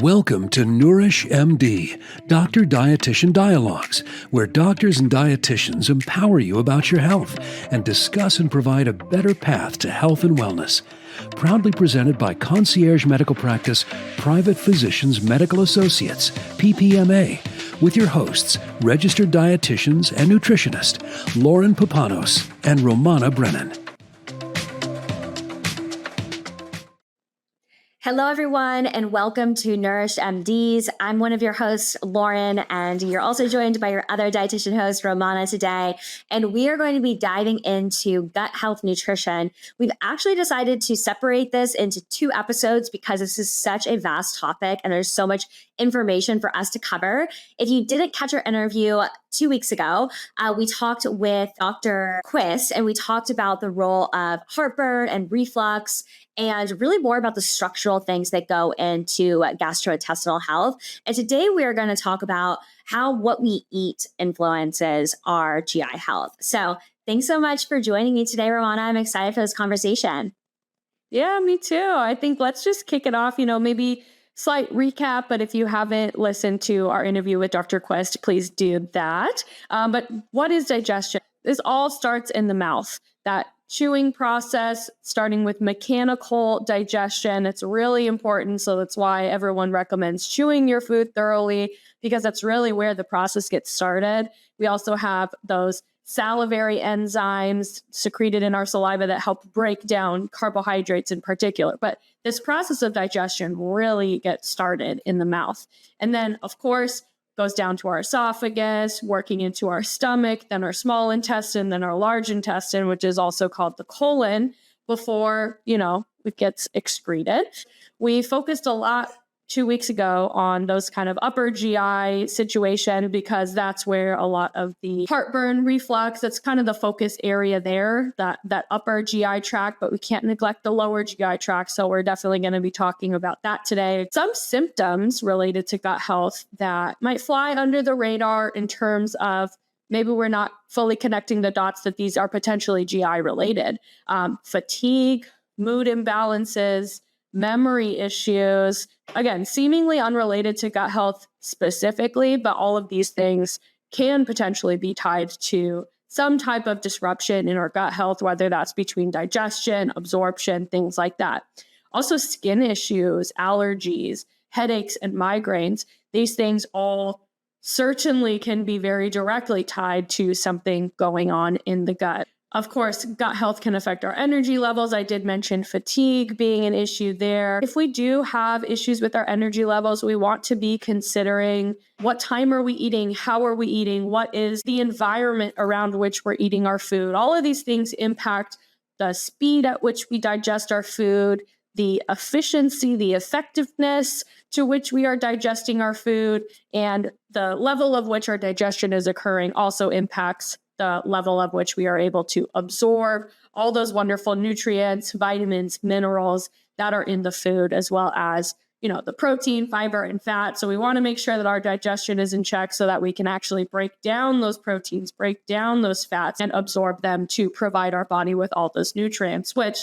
Welcome to Nourish MD, Doctor Dietitian Dialogues, where doctors and dietitians empower you about your health and discuss and provide a better path to health and wellness. Proudly presented by Concierge Medical Practice Private Physicians Medical Associates, PPMA, with your hosts, registered dietitians and nutritionist, Papanos and Romana Brennan. Hello, everyone, and welcome to Nourish MDs. I'm one of your hosts, Lauren, and you're also joined by your other dietitian host, Romana, today. And we are going to be diving into gut health nutrition. We've actually decided to separate this into 2 episodes because this is such a vast topic and there's so much information for us to cover. If you didn't catch our interview 2 weeks ago, we talked with Dr. Quist, and we talked about the role of heartburn and reflux, and really more about the structural things that go into gastrointestinal health. And today we are going to talk about how what we eat influences our GI health. So thanks so much for joining me today, Romana. I'm excited for this conversation. Yeah, me too. I think let's just kick it off, maybe slight recap, but if you haven't listened to our interview with Dr. Quist, please do that. But what is digestion? This all starts in the mouth. That chewing process, starting with mechanical digestion. It's really important. So that's why everyone recommends chewing your food thoroughly, because that's really where the process gets started. We also have those salivary enzymes secreted in our saliva that help break down carbohydrates in particular. But this process of digestion really gets started in the mouth. And then, of course, goes down to our esophagus, working into our stomach, then our small intestine, then our large intestine, which is also called the colon, before, it gets excreted. We focused a lot 2 weeks ago on those kind of upper GI situation, because that's where a lot of the heartburn, reflux, that's kind of the focus area there, that upper GI tract, but we can't neglect the lower GI tract. So we're definitely going to be talking about that today. Some symptoms related to gut health that might fly under the radar in terms of maybe we're not fully connecting the dots that these are potentially GI related. Fatigue, mood imbalances, memory issues, again, seemingly unrelated to gut health specifically, but all of these things can potentially be tied to some type of disruption in our gut health, whether that's between digestion, absorption, things like that. Also, skin issues, allergies, headaches, and migraines. These things all certainly can be very directly tied to something going on in the gut. Of course, gut health can affect our energy levels. I did mention fatigue being an issue there. If we do have issues with our energy levels, we want to be considering what time are we eating? How are we eating? What is the environment around which we're eating our food? All of these things impact the speed at which we digest our food, the efficiency, the effectiveness to which we are digesting our food, and the level of which our digestion is occurring also impacts the level of which we are able to absorb all those wonderful nutrients, vitamins, minerals that are in the food, as well as, the protein, fiber, and fat. So we want to make sure that our digestion is in check so that we can actually break down those proteins, break down those fats, and absorb them to provide our body with all those nutrients, which,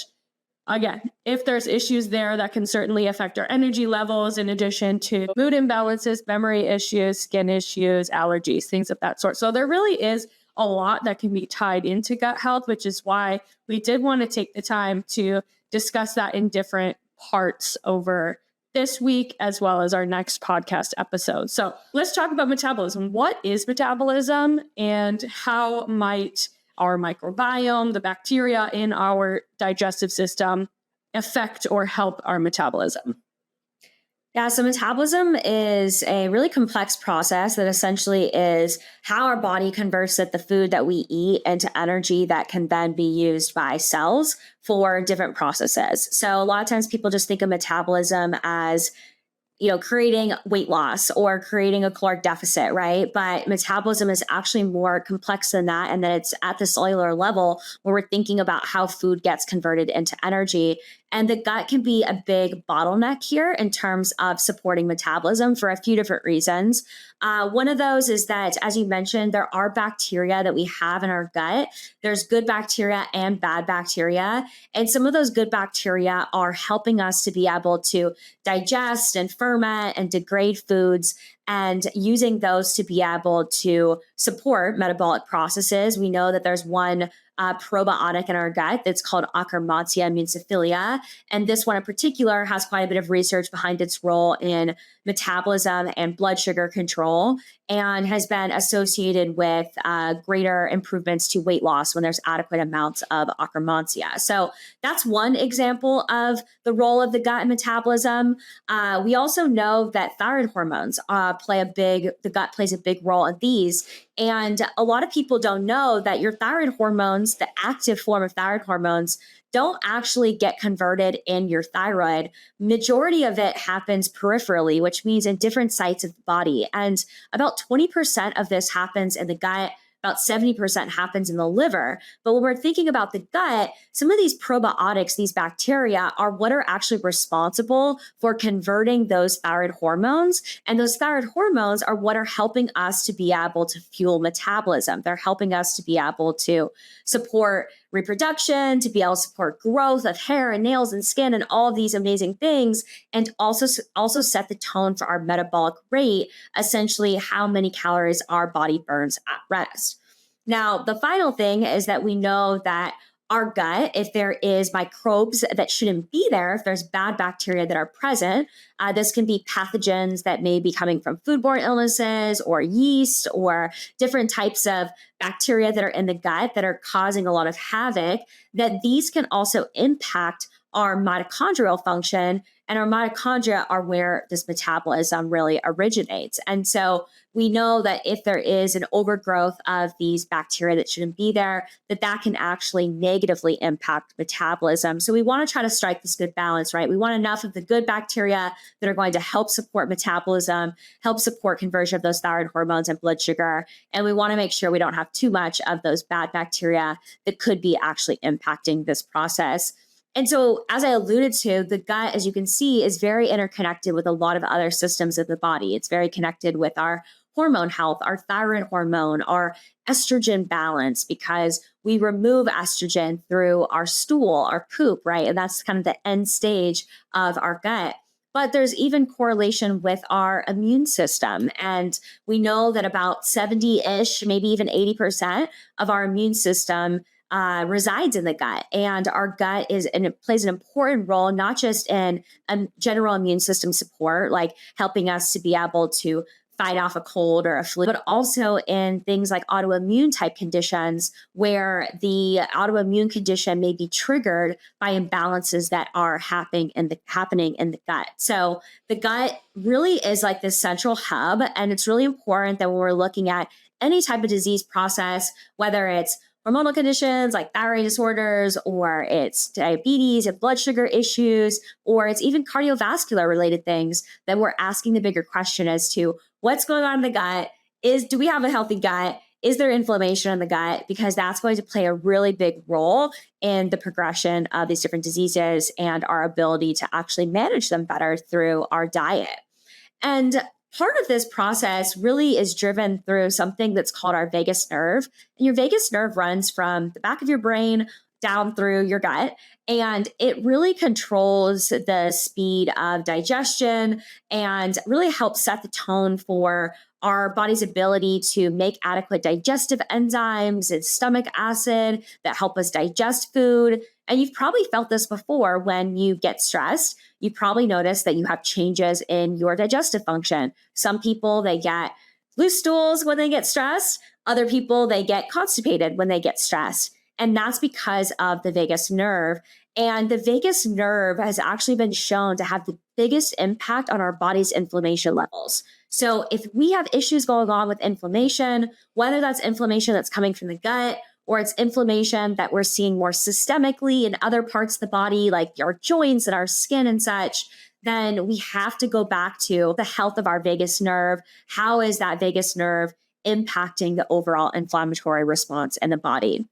again, if there's issues there, that can certainly affect our energy levels, in addition to mood imbalances, memory issues, skin issues, allergies, things of that sort. So there really is a lot that can be tied into gut health, which is why we did want to take the time to discuss that in different parts over this week, as well as our next podcast episode. So let's talk about metabolism. What is metabolism, and how might our microbiome, the bacteria in our digestive system, affect or help our metabolism? Yeah, so metabolism is a really complex process that essentially is how our body converts the food that we eat into energy that can then be used by cells for different processes. So a lot of times people just think of metabolism as creating weight loss or creating a caloric deficit, right? But metabolism is actually more complex than that. And then it's at the cellular level where we're thinking about how food gets converted into energy. And the gut can be a big bottleneck here in terms of supporting metabolism for a few different reasons. One of those is that, as you mentioned, there are bacteria that we have in our gut. There's good bacteria and bad bacteria. And some of those good bacteria are helping us to be able to digest and ferment ferment and degrade foods, and using those to be able to support metabolic processes. We know that there's one probiotic in our gut that's called Akkermansia muciniphila. And this one in particular has quite a bit of research behind its role in metabolism and blood sugar control, and has been associated with greater improvements to weight loss when there's adequate amounts of Akkermansia. So that's one example of the role of the gut in metabolism. We also know that thyroid hormones the gut plays a big role in these. And a lot of people don't know that your thyroid hormones, the active form of thyroid hormones, don't actually get converted in your thyroid. Majority of it happens peripherally, which means in different sites of the body. And about 20% of this happens in the gut. About 70% happens in the liver. But when we're thinking about the gut, some of these probiotics, these bacteria, are what are actually responsible for converting those thyroid hormones. And those thyroid hormones are what are helping us to be able to fuel metabolism. They're helping us to be able to support reproduction, to be able to support growth of hair and nails and skin and all of these amazing things, and also set the tone for our metabolic rate, essentially how many calories our body burns at rest. Now, the final thing is that we know that our gut, if there is microbes that shouldn't be there, if there's bad bacteria that are present, this can be pathogens that may be coming from foodborne illnesses or yeast or different types of bacteria that are in the gut that are causing a lot of havoc, that these can also impact our mitochondrial function. And our mitochondria are where this metabolism really originates. And so we know that if there is an overgrowth of these bacteria that shouldn't be there, that can actually negatively impact metabolism. So we want to try to strike this good balance, right? We want enough of the good bacteria that are going to help support metabolism, help support conversion of those thyroid hormones and blood sugar. And we want to make sure we don't have too much of those bad bacteria that could be actually impacting this process. And so, as I alluded to, the gut, as you can see, is very interconnected with a lot of other systems of the body. It's very connected with our hormone health, our thyroid hormone, our estrogen balance, because we remove estrogen through our stool, our poop, right? And that's kind of the end stage of our gut. But there's even correlation with our immune system. And we know that about 70-ish, maybe even 80% of our immune system resides in the gut. And our gut it plays an important role, not just in general immune system support, like helping us to be able to fight off a cold or a flu, but also in things like autoimmune type conditions where the autoimmune condition may be triggered by imbalances that are happening in the gut. So the gut really is like this central hub. And it's really important that when we're looking at any type of disease process, whether it's hormonal conditions like thyroid disorders, or it's diabetes and blood sugar issues, or it's even cardiovascular related things, that we're asking the bigger question as to what's going on in the gut. Do we have a healthy gut? Is there inflammation in the gut? Because that's going to play a really big role in the progression of these different diseases and our ability to actually manage them better through our diet. And part of this process really is driven through something that's called our vagus nerve. And your vagus nerve runs from the back of your brain down through your gut, and it really controls the speed of digestion and really helps set the tone for our body's ability to make adequate digestive enzymes and stomach acid that help us digest food. And you've probably felt this before when you get stressed. You probably notice that you have changes in your digestive function. Some people, they get loose stools when they get stressed. Other people, they get constipated when they get stressed. And that's because of the vagus nerve. And the vagus nerve has actually been shown to have the biggest impact on our body's inflammation levels. So if we have issues going on with inflammation, whether that's inflammation that's coming from the gut, or it's inflammation that we're seeing more systemically in other parts of the body, like our joints and our skin and such, then we have to go back to the health of our vagus nerve. How is that vagus nerve impacting the overall inflammatory response in the body?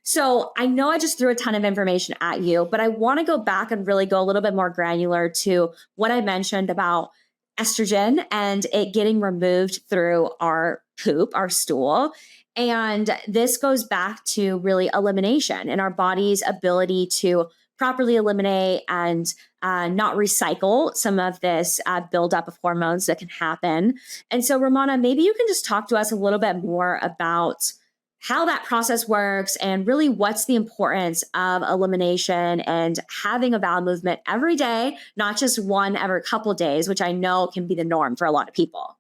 So I know I just threw a ton of information at you, but I want to go back and really go a little bit more granular to what I mentioned about estrogen and it getting removed through our poop, our stool. And this goes back to really elimination and our body's ability to properly eliminate and not recycle some of this buildup of hormones that can happen. And so, Romana, maybe you can just talk to us a little bit more about how that process works and really what's the importance of elimination and having a bowel movement every day, not just one every couple days, which I know can be the norm for a lot of people.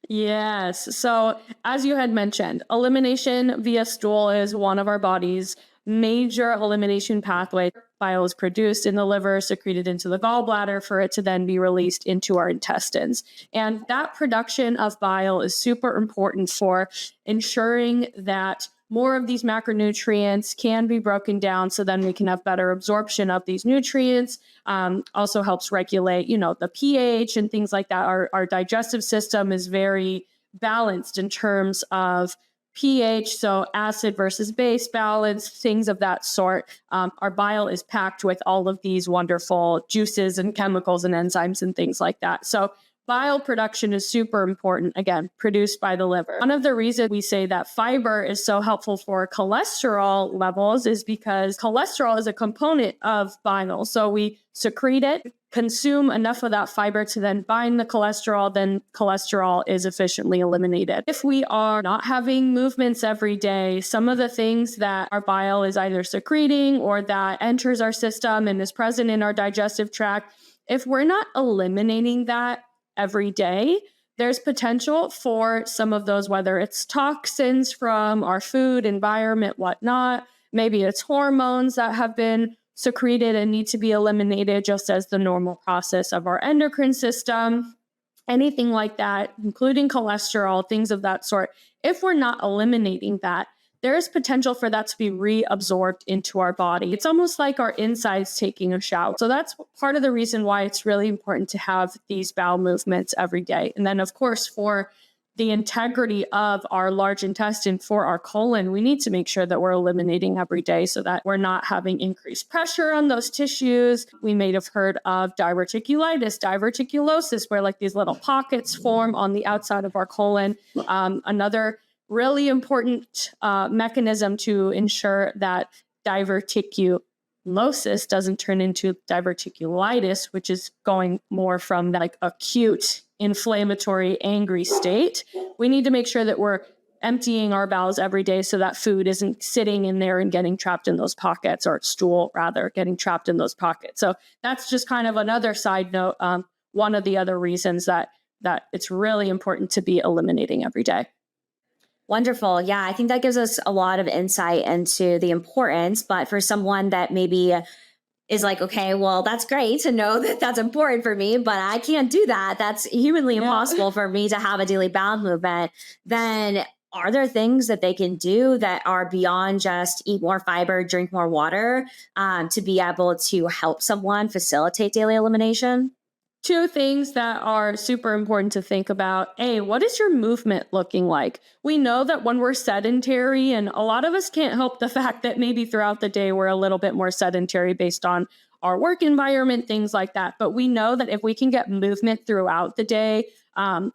Yes. So, as you had mentioned, elimination via stool is one of our body's major elimination pathway. Bile is produced in the liver, secreted into the gallbladder for it to then be released into our intestines. And that production of bile is super important for ensuring that more of these macronutrients can be broken down so then we can have better absorption of these nutrients. Also helps regulate, the pH and things like that. Our digestive system is very balanced in terms of pH, so acid versus base balance, things of that sort. Our bile is packed with all of these wonderful juices and chemicals and enzymes and things like that. So bile production is super important, again, produced by the liver. One of the reasons we say that fiber is so helpful for cholesterol levels is because cholesterol is a component of bile. So we secrete it, consume enough of that fiber to then bind the cholesterol, then cholesterol is efficiently eliminated. If we are not having movements every day, some of the things that our bile is either secreting or that enters our system and is present in our digestive tract, if we're not eliminating that every day, there's potential for some of those, whether it's toxins from our food, environment, whatnot, maybe it's hormones that have been secreted and need to be eliminated just as the normal process of our endocrine system, anything like that, including cholesterol, things of that sort. If we're not eliminating that, there is potential for that to be reabsorbed into our body. It's almost like our insides taking a shower. So that's part of the reason why it's really important to have these bowel movements every day. And then, of course, for the integrity of our large intestine, for our colon, we need to make sure that we're eliminating every day so that we're not having increased pressure on those tissues. We may have heard of diverticulitis, diverticulosis, where like these little pockets form on the outside of our colon. Another really important mechanism to ensure that diverticulosis doesn't turn into diverticulitis, which is going more from like acute inflammatory, angry state. We need to make sure that we're emptying our bowels every day so that food isn't sitting in there and getting trapped in those pockets, or stool rather, getting trapped in those pockets. So that's just kind of another side note. One of the other reasons that it's really important to be eliminating every day. Wonderful. Yeah, I think that gives us a lot of insight into the importance. But for someone that maybe is like, okay, well, that's great to know that that's important for me, but I can't do that. That's humanly impossible for me to have a daily bowel movement. Then are there things that they can do that are beyond just eat more fiber, drink more water, to be able to help someone facilitate daily elimination? Two things that are super important to think about. A, what is your movement looking like? We know that when we're sedentary, and a lot of us can't help the fact that maybe throughout the day we're a little bit more sedentary based on our work environment, things like that. But we know that if we can get movement throughout the day,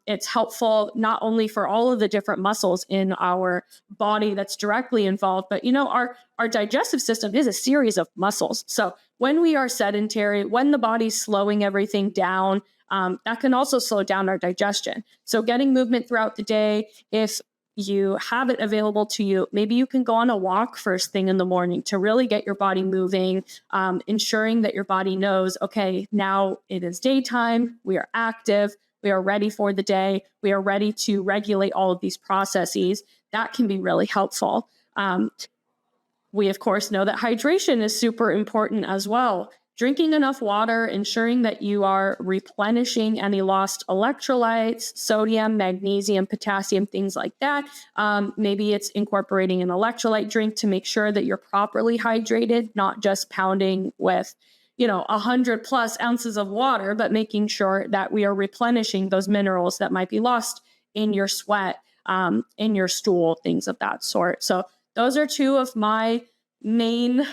it's helpful not only for all of the different muscles in our body that's directly involved, but our digestive system is a series of muscles. So when we are sedentary, when the body's slowing everything down, that can also slow down our digestion. So getting movement throughout the day, if you have it available to you, maybe you can go on a walk first thing in the morning to really get your body moving, ensuring that your body knows, okay, now it is daytime, we are active, we are ready for the day, we are ready to regulate all of these processes. That can be really helpful. We, of course, know that hydration is super important as well. Drinking enough water, ensuring that you are replenishing any lost electrolytes, sodium, magnesium, potassium, things like that. Maybe it's incorporating an electrolyte drink to make sure that you're properly hydrated, not just pounding with 100 plus ounces of water, but making sure that we are replenishing those minerals that might be lost in your sweat, in your stool, things of that sort. So those are two of my main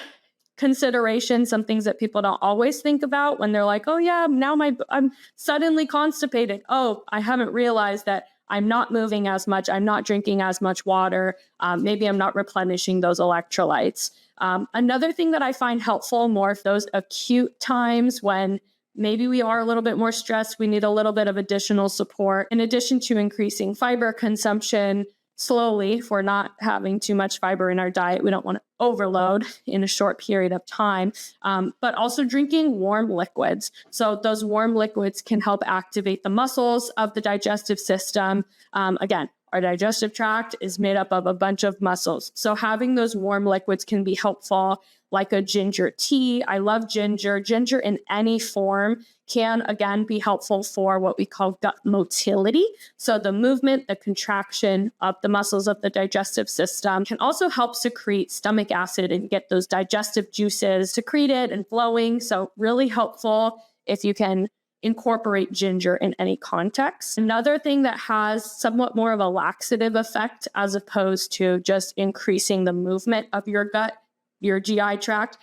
considerations, some things that people don't always think about when they're like, oh yeah, now I'm suddenly constipated. Oh, I haven't realized that I'm not moving as much, I'm not drinking as much water, maybe I'm not replenishing those electrolytes. Another thing that I find helpful more for those acute times when maybe we are a little bit more stressed, we need a little bit of additional support, in addition to increasing fiber consumption slowly. If we're not having too much fiber in our diet, we don't want to overload in a short period of time, but also drinking warm liquids. So those warm liquids can help activate the muscles of the digestive system. Again, our digestive tract is made up of a bunch of muscles. So having those warm liquids can be helpful, like a ginger tea. I love ginger. Ginger in any form can, again, be helpful for what we call gut motility. So the movement, the contraction of the muscles of the digestive system can also help secrete stomach acid and get those digestive juices secreted and flowing. So really helpful if you can incorporate ginger in any context. Another thing that has somewhat more of a laxative effect as opposed to just increasing the movement of your gut, your GI tract,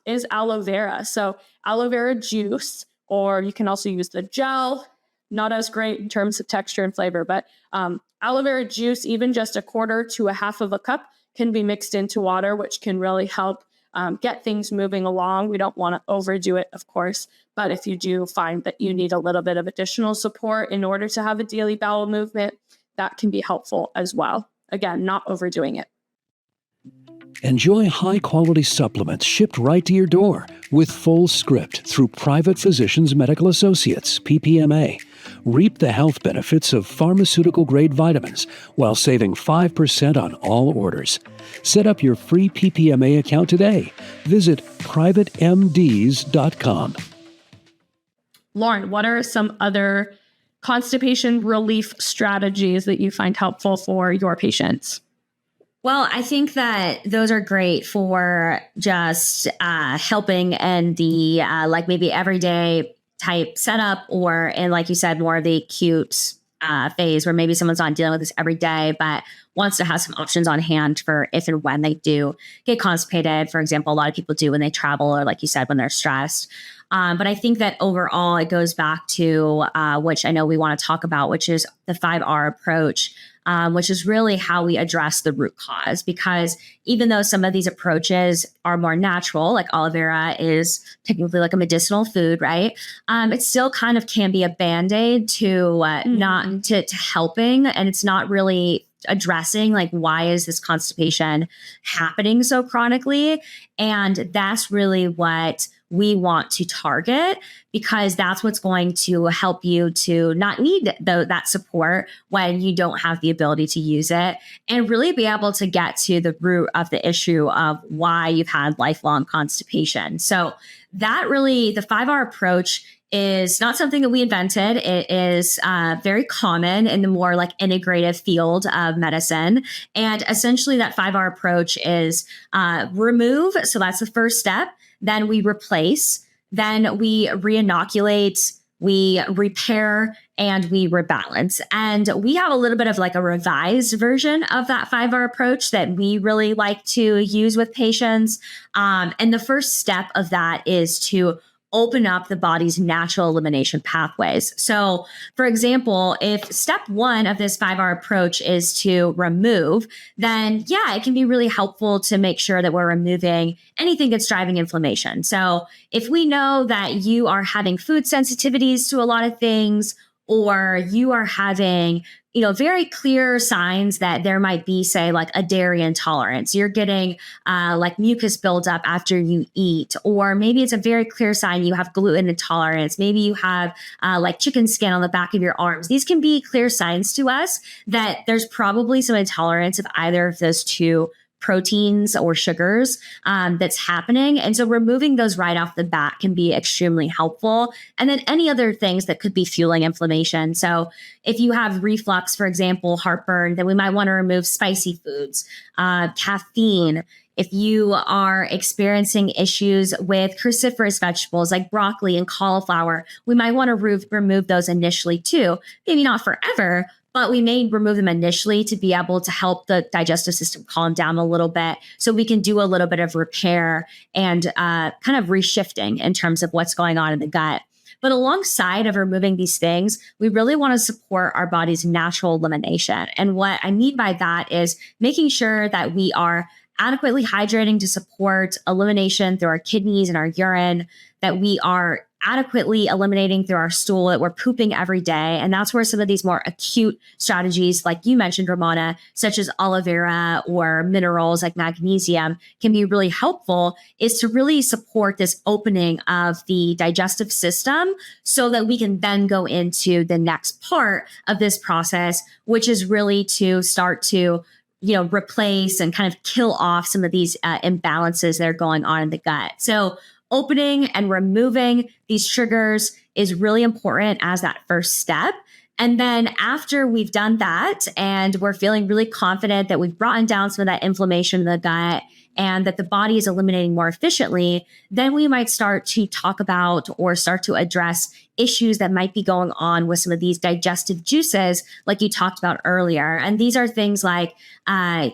is aloe vera. So aloe vera juice, or you can also use the gel, not as great in terms of texture and flavor, but aloe vera juice, even just a quarter to a half of a cup, can be mixed into water, which can really help get things moving along. We don't want to overdo it, of course, but if you do find that you need a little bit of additional support in order to have a daily bowel movement, that can be helpful as well. Again, not overdoing it. Enjoy high-quality supplements shipped right to your door with full script through Private Physicians Medical Associates, PPMA. Reap the health benefits of pharmaceutical-grade vitamins while saving 5% on all orders. Set up your free PPMA account today. Visit privatemds.com. Lauren, what are some other constipation relief strategies that you find helpful for your patients? Well, I think that those are great for just helping in the like maybe everyday type setup, or in, like you said, more of the acute phase where maybe someone's not dealing with this every day, but wants to have some options on hand for if and when they do get constipated. For example, a lot of people do when they travel, or like you said, when they're stressed. But I think that overall it goes back to, which I know we want to talk about, which is the 5R approach, which is really how we address the root cause. Because even though some of these approaches are more natural, like aloe vera is technically like a medicinal food, right? It still kind of can be a Band-Aid to not to helping, and it's not really addressing like, why is this constipation happening so chronically? And that's really what we want to target, because that's what's going to help you to not need that support when you don't have the ability to use it, and really be able to get to the root of the issue of why you've had lifelong constipation. So that really, the 5R approach is not something that we invented. It is very common in the more like integrative field of medicine. And essentially that 5R approach is remove. So that's the first step. Then we replace, then we re-inoculate, we repair, and we rebalance. And we have a little bit of like a revised version of that 5R approach that we really like to use with patients. And the first step of that is to open up the body's natural elimination pathways. So, for example, if step one of this 5R approach is to remove, then yeah, it can be really helpful to make sure that we're removing anything that's driving inflammation. So if we know that you are having food sensitivities to a lot of things, or you are having, very clear signs that there might be, say, like a dairy intolerance. You're getting like mucus buildup after you eat, or maybe it's a very clear sign you have gluten intolerance. Maybe you have like chicken skin on the back of your arms. These can be clear signs to us that there's probably some intolerance of either of those two proteins or sugars that's happening. And so removing those right off the bat can be extremely helpful. And then any other things that could be fueling inflammation. So if you have reflux, for example, heartburn, then we might want to remove spicy foods, caffeine. If you are experiencing issues with cruciferous vegetables like broccoli and cauliflower, we might want to remove those initially too. Maybe not forever, but we may remove them initially to be able to help the digestive system calm down a little bit, so we can do a little bit of repair and kind of reshifting in terms of what's going on in the gut. But alongside of removing these things, we really want to support our body's natural elimination. And what I mean by that is making sure that we are adequately hydrating to support elimination through our kidneys and our urine, that we are adequately eliminating through our stool, that we're pooping every day. And that's where some of these more acute strategies, like you mentioned, Romana, such as aloe vera or minerals like magnesium, can be really helpful, is to really support this opening of the digestive system so that we can then go into the next part of this process, which is really to start to replace and kind of kill off some of these imbalances that are going on in the gut. So opening and removing these triggers is really important as that first step. And then after we've done that and we're feeling really confident that we've brought down some of that inflammation in the gut and that the body is eliminating more efficiently, then we might start to talk about or start to address issues that might be going on with some of these digestive juices, like you talked about earlier. And these are things like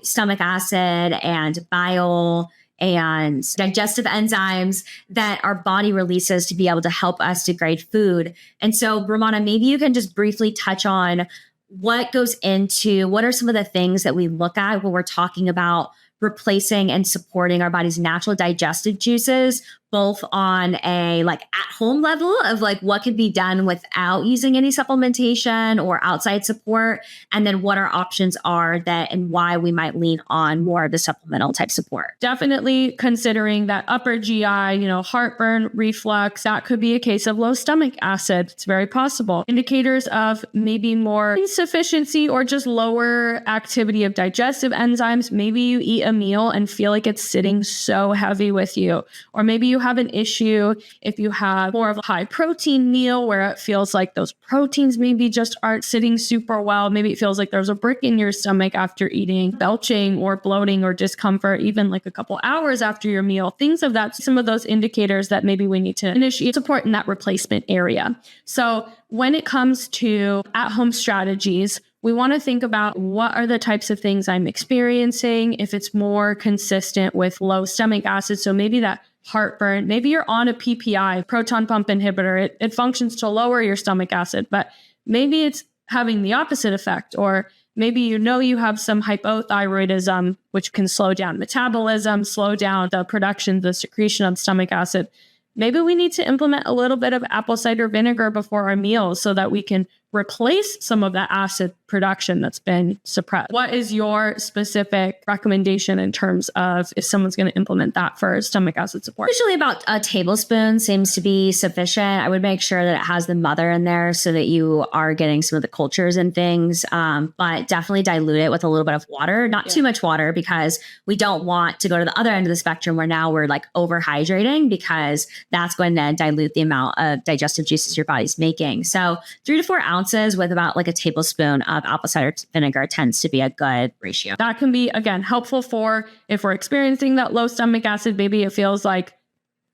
stomach acid and bile and digestive enzymes that our body releases to be able to help us degrade food. And so, Romana, maybe you can just briefly touch on what goes into, what are some of the things that we look at when we're talking about replacing and supporting our body's natural digestive juices, both on a at-home level of what could be done without using any supplementation or outside support, and then what our options are and why we might lean on more of the supplemental type support. Definitely considering that upper GI, heartburn, reflux, that could be a case of low stomach acid. It's very possible. Indicators of maybe more insufficiency or just lower activity of digestive enzymes. Maybe you eat a meal and feel like it's sitting so heavy with you, or maybe you have an issue if you have more of a high protein meal where it feels like those proteins maybe just aren't sitting super well. Maybe it feels like there's a brick in your stomach after eating, belching or bloating or discomfort, even a couple hours after your meal, things of that. Some of those indicators that maybe we need to initiate support in that replacement area. So when it comes to at-home strategies, we want to think about what are the types of things I'm experiencing, if it's more consistent with low stomach acid. So maybe that heartburn, maybe you're on a PPI, proton pump inhibitor. It functions to lower your stomach acid, but maybe it's having the opposite effect. Or maybe you have some hypothyroidism, which can slow down metabolism, slow down the production, the secretion of stomach acid. Maybe we need to implement a little bit of apple cider vinegar before our meals so that we can replace some of that acid production that's been suppressed. What is your specific recommendation in terms of if someone's going to implement that for stomach acid support? Usually about a tablespoon seems to be sufficient. I would make sure that it has the mother in there so that you are getting some of the cultures and things, but definitely dilute it with a little bit of water, not too much water, because we don't want to go to the other end of the spectrum where now we're overhydrating, because that's going to dilute the amount of digestive juices your body's making. So 3 to 4 ounces with about a tablespoon of apple cider vinegar tends to be a good ratio. That can be, again, helpful for if we're experiencing that low stomach acid, maybe it feels like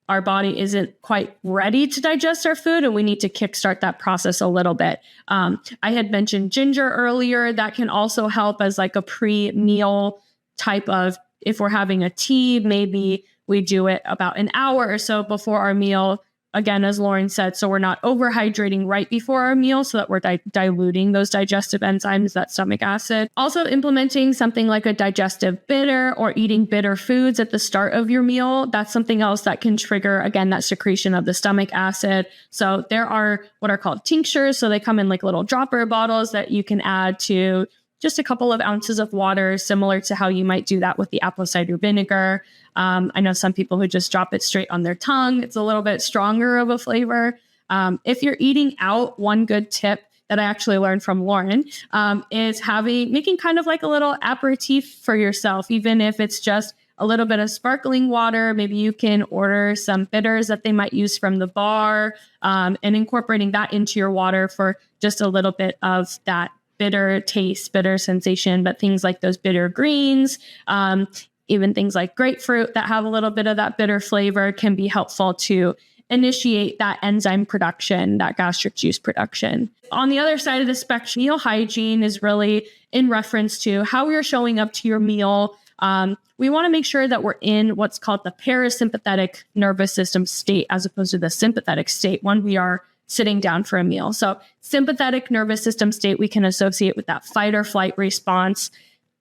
our body isn't quite ready to digest our food and we need to kickstart that process a little bit. I had mentioned ginger earlier. That can also help as a pre-meal type of, if we're having a tea, maybe we do it about an hour or so before our meal. Again, as Lauren said, so we're not overhydrating right before our meal so that we're diluting those digestive enzymes, that stomach acid. Also implementing something like a digestive bitter or eating bitter foods at the start of your meal. That's something else that can trigger, again, that secretion of the stomach acid. So there are what are called tinctures. So they come in little dropper bottles that you can add to just a couple of ounces of water, similar to how you might do that with the apple cider vinegar. I know some people who just drop it straight on their tongue. It's a little bit stronger of a flavor. If you're eating out, one good tip that I actually learned from Lauren is making kind of a little aperitif for yourself, even if it's just a little bit of sparkling water. Maybe you can order some bitters that they might use from the bar and incorporating that into your water for just a little bit of that bitter taste, bitter sensation. But things like those bitter greens, even things like grapefruit that have a little bit of that bitter flavor can be helpful to initiate that enzyme production, that gastric juice production. On the other side of the spectrum, meal hygiene is really in reference to how you're showing up to your meal, We want to make sure that we're in what's called the parasympathetic nervous system state as opposed to the sympathetic state when we are sitting down for a meal. So sympathetic nervous system state we can associate with that fight or flight response,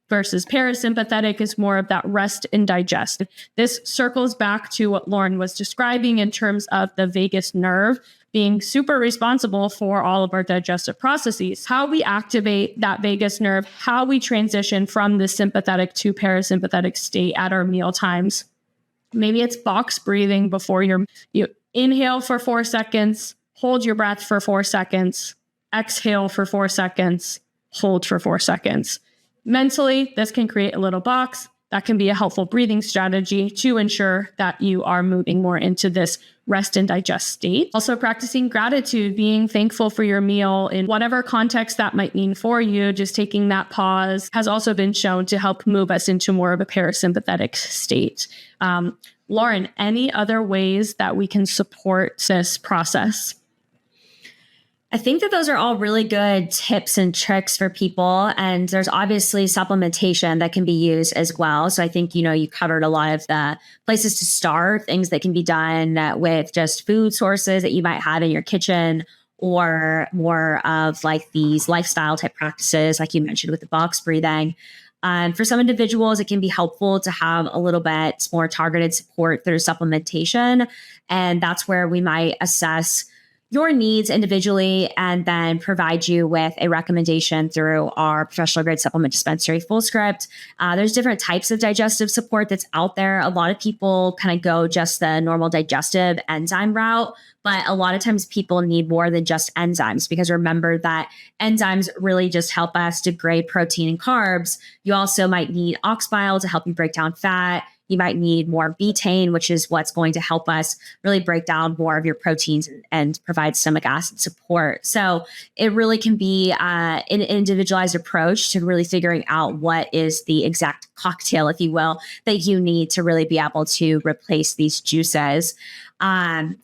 versus parasympathetic is more of that rest and digest. This circles back to what Lauren was describing in terms of the vagus nerve being super responsible for all of our digestive processes. How we activate that vagus nerve, how we transition from the sympathetic to parasympathetic state at our meal times. Maybe it's box breathing before you inhale for 4 seconds, hold your breath for 4 seconds, exhale for 4 seconds, hold for 4 seconds. Mentally, this can create a little box. That can be a helpful breathing strategy to ensure that you are moving more into this rest and digest state. Also practicing gratitude, being thankful for your meal in whatever context that might mean for you. Just taking that pause has also been shown to help move us into more of a parasympathetic state. Lauren, any other ways that we can support this process? I think that those are all really good tips and tricks for people. And there's obviously supplementation that can be used as well. So I think, you covered a lot of the places to start, things that can be done with just food sources that you might have in your kitchen, or more of like these lifestyle type practices, like you mentioned with the box breathing. For some individuals, it can be helpful to have a little bit more targeted support through supplementation. And that's where we might assess your needs individually and then provide you with a recommendation through our professional grade supplement dispensary FullScript. There's different types of digestive support that's out there. A lot of people kind of go just the normal digestive enzyme route, but a lot of times people need more than just enzymes, because remember that enzymes really just help us degrade protein and carbs. You also might need ox bile to help you break down fat. You might need more betaine, which is what's going to help us really break down more of your proteins and provide stomach acid support. So it really can be an individualized approach to really figuring out what is the exact cocktail, if you will, that you need to really be able to replace these juices. I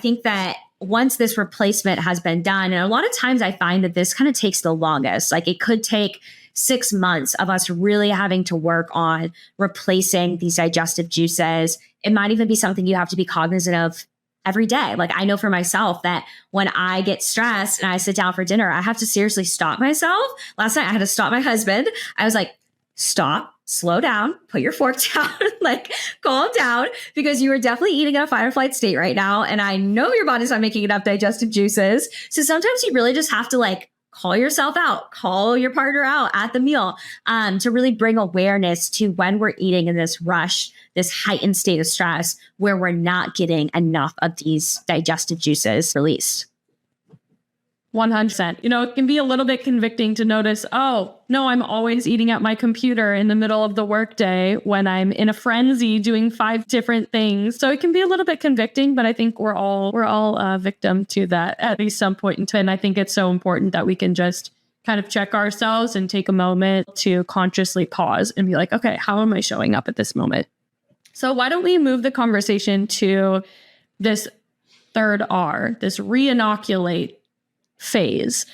think that once this replacement has been done, and a lot of times I find that this kind of takes the longest, like it could take 6 months of us really having to work on replacing these digestive juices. It might even be something you have to be cognizant of every day. Like I know for myself that when I get stressed and I sit down for dinner, I have to seriously stop myself. Last night I had to stop my husband. I was like, stop, slow down, put your fork down, like calm down, because you are definitely eating in a fight or flight state right now. And I know your body's not making enough digestive juices. So sometimes you really just have to call yourself out, call your partner out at the meal, to really bring awareness to when we're eating in this rush, this heightened state of stress where we're not getting enough of these digestive juices released. 100%. It can be a little bit convicting to notice, oh, no, I'm always eating at my computer in the middle of the workday when I'm in a frenzy doing 5 different things. So it can be a little bit convicting, but I think we're all victim to that at least some point in time. And I think it's so important that we can just kind of check ourselves and take a moment to consciously pause and be like, okay, how am I showing up at this moment? So why don't we move the conversation to this third R, this re-inoculate phase.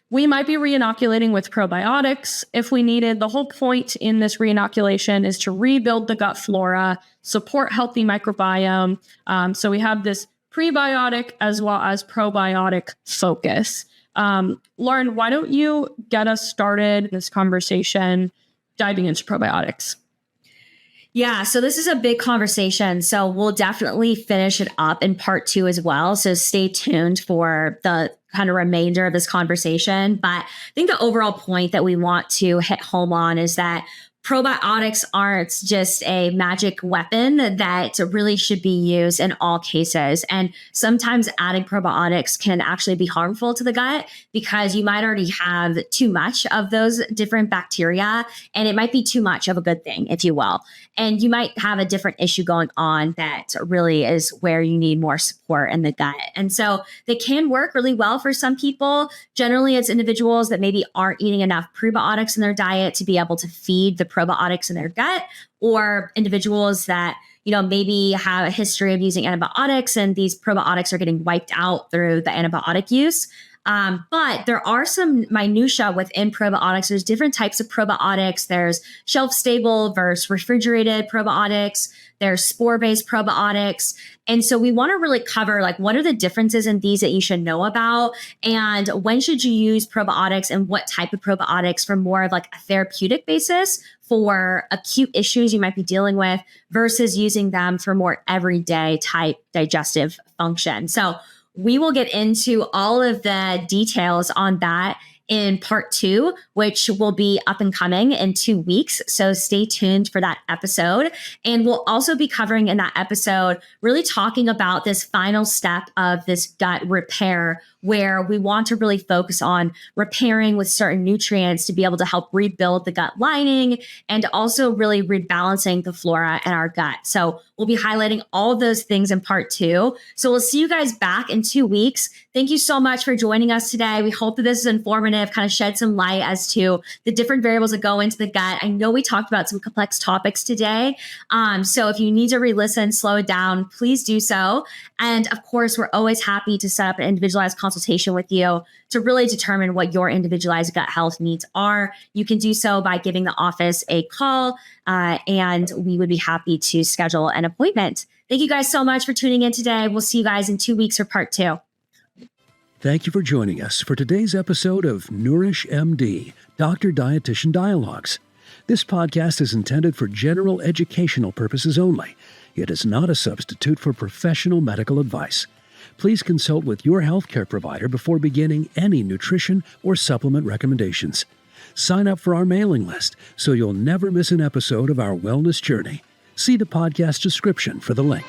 We might be re-inoculating with probiotics if we needed. The whole point in this re-inoculation is to rebuild the gut flora, support healthy microbiome. So we have this prebiotic as well as probiotic focus. Lauren, why don't you get us started in this conversation diving into probiotics? Yeah, so this is a big conversation. So we'll definitely finish it up in part 2 as well. So stay tuned for the kind of remainder of this conversation. But I think the overall point that we want to hit home on is that probiotics aren't just a magic weapon that really should be used in all cases. And sometimes adding probiotics can actually be harmful to the gut because you might already have too much of those different bacteria, and it might be too much of a good thing, if you will. And you might have a different issue going on that really is where you need more support in the gut. And so they can work really well for some people. Generally, it's individuals that maybe aren't eating enough prebiotics in their diet to be able to feed the probiotics in their gut, or individuals that maybe have a history of using antibiotics and these probiotics are getting wiped out through the antibiotic use. But there are some minutia within probiotics. There's different types of probiotics. There's shelf-stable versus refrigerated probiotics. There's spore-based probiotics. And so we want to really cover like what are the differences in these that you should know about, and when should you use probiotics and what type of probiotics for more of like a therapeutic basis for acute issues you might be dealing with versus using them for more everyday type digestive function. So we will get into all of the details on that in part 2, which will be up and coming in 2 weeks. So stay tuned for that episode. And we'll also be covering in that episode, really talking about this final step of this gut repair, where we want to really focus on repairing with certain nutrients to be able to help rebuild the gut lining and also really rebalancing the flora in our gut. So we'll be highlighting all of those things in part 2. So we'll see you guys back in 2 weeks. Thank you so much for joining us today. We hope that this is informative, kind of shed some light as to the different variables that go into the gut. I know we talked about some complex topics today. So if you need to re-listen, slow it down, please do so. And of course, we're always happy to set up an individualized consultation with you to really determine what your individualized gut health needs are. You can do so by giving the office a call, and we would be happy to schedule an appointment. Thank you guys so much for tuning in today. We'll see you guys in 2 weeks for part 2. Thank you for joining us for today's episode of Nourish MD, Doctor Dietitian Dialogues. This podcast is intended for general educational purposes only. It is not a substitute for professional medical advice. Please consult with your healthcare provider before beginning any nutrition or supplement recommendations. Sign up for our mailing list so you'll never miss an episode of our wellness journey. See the podcast description for the link.